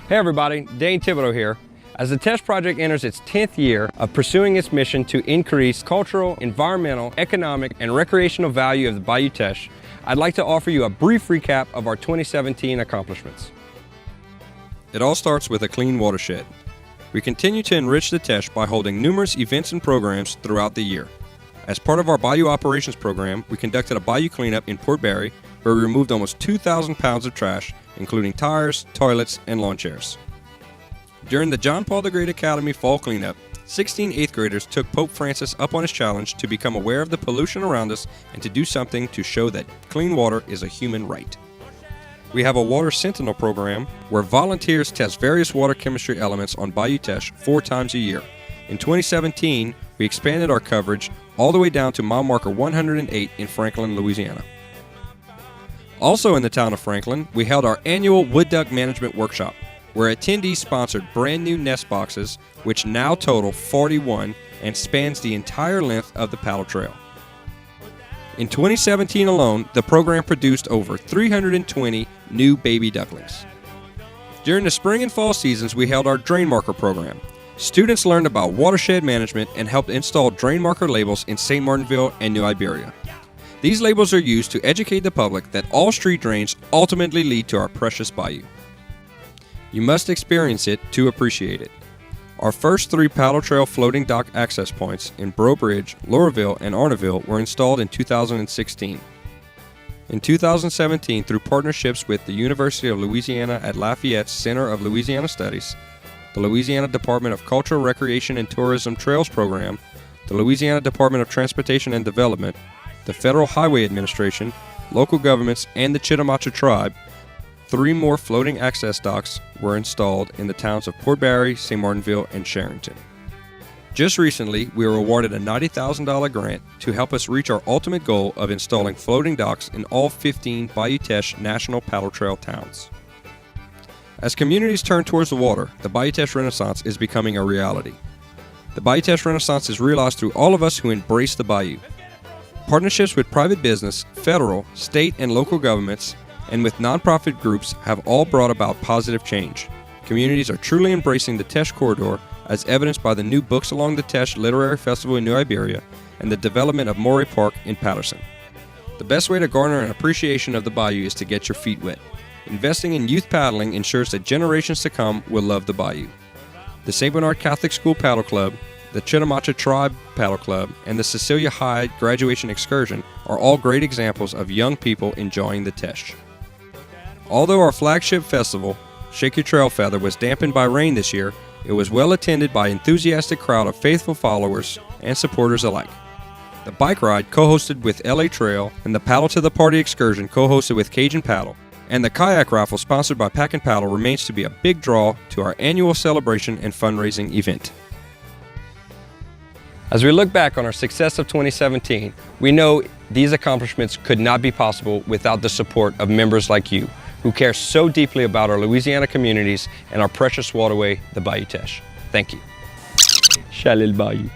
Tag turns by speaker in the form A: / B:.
A: Hey everybody, Dane Thibodeau here. As the TECHE Project enters its 10th year of pursuing its mission to increase cultural, environmental, economic, and recreational value of the Bayou Teche, I'd like to offer you a brief recap of our 2017 accomplishments.
B: It all starts with a clean watershed. We continue to enrich the Teche by holding numerous events and programs throughout the year. As part of our Bayou Operations Program, we conducted a Bayou cleanup in Port Barre where we removed almost 2,000 pounds of trash, including tires, toilets, and lawn chairs. During the John Paul the Great Academy Fall Cleanup, 16 8th graders took Pope Francis up on his challenge to become aware of the pollution around us and to do something to show that clean water is a human right. We have a Water Sentinel program where volunteers test various water chemistry elements on Bayou Teche 4 times a year. In 2017, we expanded our coverage all the way down to mile marker 108 in Franklin, Louisiana. Also in the town of Franklin, we held our annual Wood Duck Management Workshop, where attendees sponsored brand new nest boxes, which now total 41 and spans the entire length of the paddle trail. In 2017 alone, the program produced over 320 new baby ducklings. During the spring and fall seasons, we held our Drain Marker program. Students learned about watershed management and helped install drain marker labels in St. Martinville and New Iberia. These labels are used to educate the public that all street drains ultimately lead to our precious bayou. You must experience it to appreciate it. Our first 3 paddle trail floating dock access points in Breaux Bridge, Laurelville, and Arnaville were installed in 2016. In 2017, through partnerships with the University of Louisiana at Lafayette's Center of Louisiana Studies, the Louisiana Department of Cultural, Recreation, and Tourism Trails Program, the Louisiana Department of Transportation and Development, the Federal Highway Administration, local governments, and the Chitimacha Tribe, 3 more floating access docks were installed in the towns of Port Barre, St. Martinville, and Sherrington. Just recently, we were awarded a $90,000 grant to help us reach our ultimate goal of installing floating docks in all 15 Bayou Teche National Paddle Trail towns. As communities turn towards the water, the Bayou Teche Renaissance is becoming a reality. The Bayou Teche Renaissance is realized through all of us who embrace the bayou. Partnerships with private business, federal, state, and local governments, and with nonprofit groups have all brought about positive change. Communities are truly embracing the Teche Corridor, as evidenced by the new Books Along the Teche Literary Festival in New Iberia and the development of Morey Park in Patterson. The best way to garner an appreciation of the bayou is to get your feet wet. Investing in youth paddling ensures that generations to come will love the bayou. The St. Bernard Catholic School Paddle Club, the Chitimacha Tribe Paddle Club, and the Cecilia Hyde Graduation Excursion are all great examples of young people enjoying the Teche. Although our flagship festival, Shake Your Trail Feather, was dampened by rain this year, it was well attended by an enthusiastic crowd of faithful followers and supporters alike. The bike ride, co-hosted with LA Trail, and the Paddle to the Party excursion, co-hosted with Cajun Paddle, and the kayak raffle sponsored by Pack and Paddle remains to be a big draw to our annual celebration and fundraising event.
A: As we look back on our success of 2017, we know these accomplishments could not be possible without the support of members like you, who care so deeply about our Louisiana communities and our precious waterway, the Bayou Teche. Thank you. Shalil Bayou.